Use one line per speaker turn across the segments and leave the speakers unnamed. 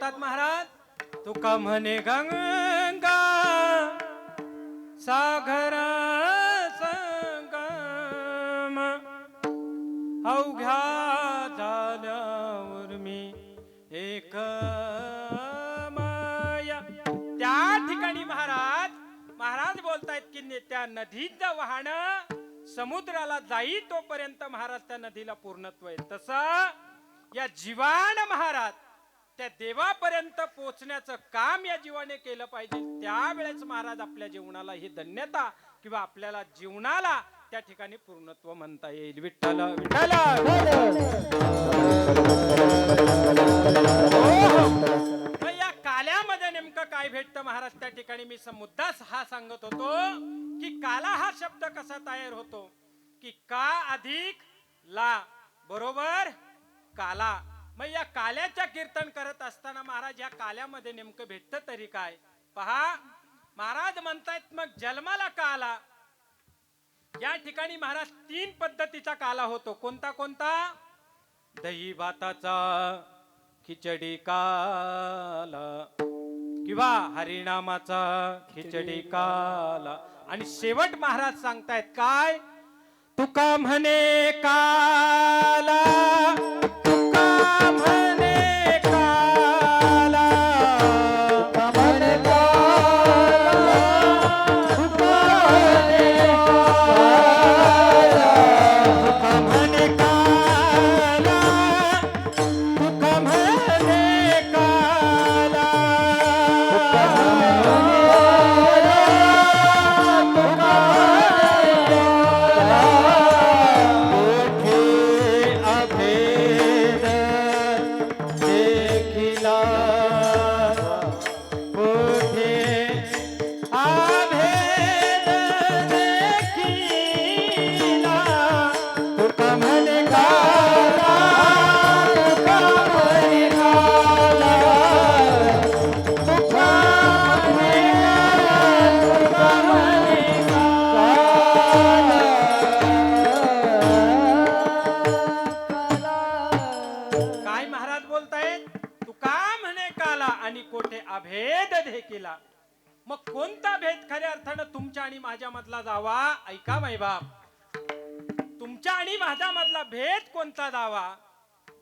बोलतात महाराज. तुका म्हणे गंगा सागर संगम अवघ्या झाल्यावर मी एक माया. त्या ठिकाणी महाराज बोलतायत की त्या नदीचं वाहन समुद्राला जाई तोपर्यंत महाराज त्या नदीला पूर्णत्व येईल. तसं या जीवान महाराज त्या देवापर्यंत पोहोचण्याचं काम या जीवाने केलं पाहिजे. त्यावेळेस महाराज आपल्या जीवनाला ही धन्यता किंवा आपल्याला जीवनाला त्या ठिकाणी पूर्णत्व म्हणता येईल. विठ्ठल विठ्ठल. या काल्यामध्ये नेमकं काय भेटतं महाराज त्या ठिकाणी मी मुद्दा हा सांगत होतो की काला हा शब्द कसा तयार होतो की का अधिक ला बरोबर काला. मग या काल्याच्या कीर्तन करत असताना महाराज या काल्यामध्ये नेमकं भेटतं तरी काय पहा. महाराज म्हणतायत मग जन्माला का आला. या ठिकाणी महाराज 3 पद्धतीचा काला होतो. कोणता कोणता. दही भाताचा खिचडी काला किंवा हरिनामाचा खिचडी काला. आणि शेवट महाराज सांगतायत काय. तुका म्हणे काला तुका म्हणे काला तुका म्हणे काला तुका म्हणे काला तुका म्हणे काला अभेद देखीला. मग कोणता भेद खऱ्या अर्थानं तुमच्या आणि माझ्या मधला जावा. ऐका माई बाप. तुमच्या आणि माझ्या मधला भेद कोणता जावा.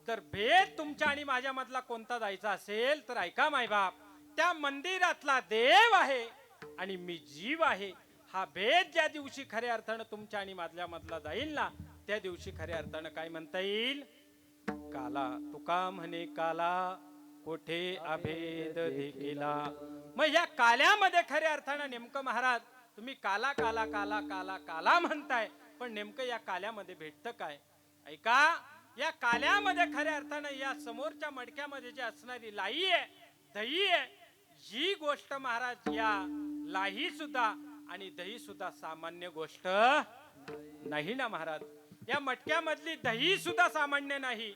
जर भेद तुमच्या आणि माझ्या मधला कोणता जायचा असेल तर ऐका माई बाप. त्या मंदिरातला देव आहे आणि मी जीव आहे. हा भेद ज्या दिवशी खऱ्या अर्थानं तुमच्या आणि माझ्या मधला जाईल ना त्या दिवशी खऱ्या अर्थानं काय म्हणता येईल. काला तुका म्हणे काला कोठे अभेद देखीला. मग या काल्यामध्ये खऱ्या अर्थानं नेमकं महाराज तुम्ही काला काला काला काला काला म्हणताय पण नेमकं या काल्यामध्ये भेटतं काय. ऐका. या काल्यामध्ये खऱ्या अर्थानं या समोरच्या मडक्यामध्ये जे असणारी लाई आहे दही आहे ही गोष्ट महाराज या लाही सुद्धा आणि दही सुद्धा सामान्य गोष्ट नाही ना महाराज. या मटक्यामधली दही सुद्धा सामान्य नाही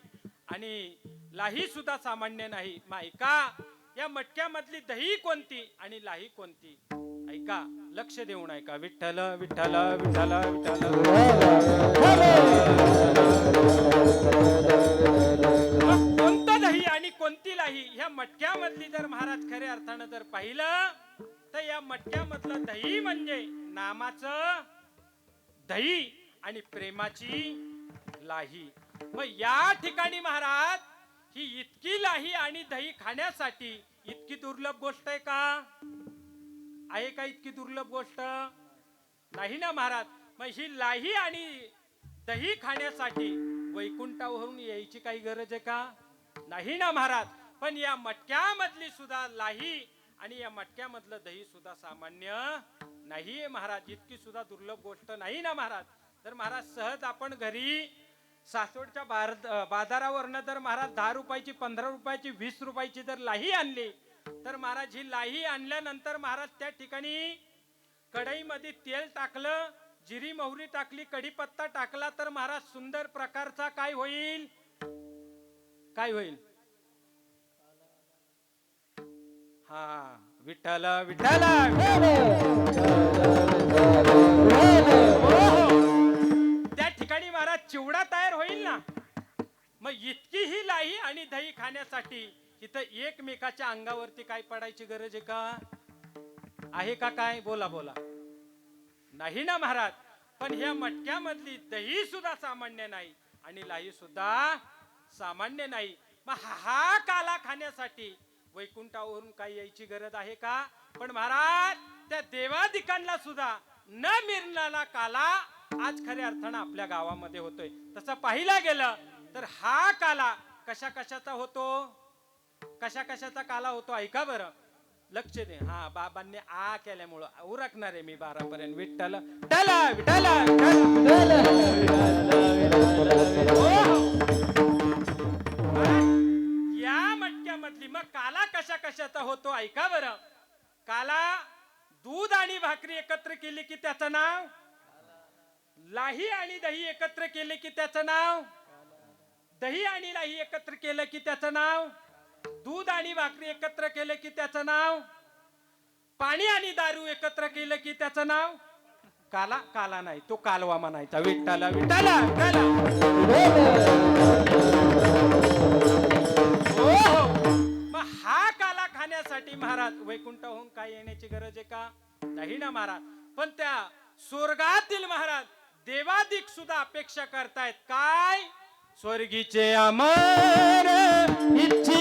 आणि लाही सुद्धा सामान्य नाही. मग ऐका. या मटक्यामधली दही कोणती आणि लाही कोणती. ऐका. लक्ष देऊन ऐका. विठ्ठल विठ्ठल विठ्ठल विठ्ठल. कोणतं दही आणि कोणती लाही ह्या मटक्यामधली जर महाराज खऱ्या अर्थानं जर पाहिलं तर या मटक्यामधलं दही म्हणजे नामाचं दही आणि प्रेमाची लाही. मग या ठिकाणी महाराज ही इतकी लाही आणि दही खाण्यासाठी इतकी दुर्लभ गोष्ट आहे का. आहे का इतकी दुर्लभ गोष्ट नाही ना महाराज. मग ही लाही आणि दही खाण्यासाठी वैकुंठावरून यायची काही गरज आहे का नाही ना महाराज. पण या मटक्यामधली सुद्धा लाही आणि या मटक्यामधलं दही सुद्धा सामान्य नाहीये महाराज. इतकी सुद्धा दुर्लभ गोष्ट नाही ना महाराज. तर महाराज सहज आपण घरी सासवडच्या बाजारावरनं जर महाराज 10 रुपयाची 15 रुपयाची 20 रुपयाची जर लाही आणली तर महाराज ही लाही आणल्यानंतर महाराज त्या ठिकाणी कढईमध्ये तेल टाकलं जिरी मोहरी टाकली कढीपत्ता टाकला तर महाराज सुंदर प्रकारचा काय होईल. काय होईल. हा विठ्ठल विठ्ठल. त्या ठिकाणी महाराज चिवडा तयार होईल ना. मग इतकी ही लाही आणि दही खाण्यासाठी इथं एकमेकाच्या अंगावरती काय पडायची गरज आहे का? आहे का काय? बोला बोला. नाही ना महाराज. पण ह्या मटक्यामधली दही सुद्धा सामान्य नाही आणि लाई सुद्धा सामान्य नाही. मग हा काला खाण्यासाठी वैकुंठावरून काही यायची गरज आहे का? पण महाराज त्या देवादिकांना सुद्धा न मिळणारा काला आज खऱ्या अर्थानं आपल्या गावामध्ये होतोय. तसं पाहिला गेलं तर हा काला कशा कशाचा होतो? कशा कशाचा काला होतो ऐका बरं. लक्ष दे. हा बाबांनी आ केल्यामुळं उरकणार आहे मी 12 पर्यंत. विठ्ठल विठ्ठल विठ्ठल या मटक्यामधली मग काला कशा कशाचा होतो ऐका बरं. काला दूध आणि भाकरी एकत्र केली की त्याचं नाव लाही आणि दही एकत्र केले की त्याचं नाव दही आणि लाही एकत्र केलं की त्याचं नाव दूध आणि भाकरी एकत्र केलं की त्याचं नाव पाणी आणि दारू एकत्र केलं की त्याचं नाव काला. काला नाही तो कालवा म्हणायचा. विठ्ठल विठ्ठल मग हा काला खाण्यासाठी महाराज वैकुंठाहून काय येण्याची गरज आहे का? नाही ना महाराज. पण त्या स्वर्गातील महाराज देवादिक सुद्धा अपेक्षा करतायत काय? स्वर्गीचे अमर इच्छे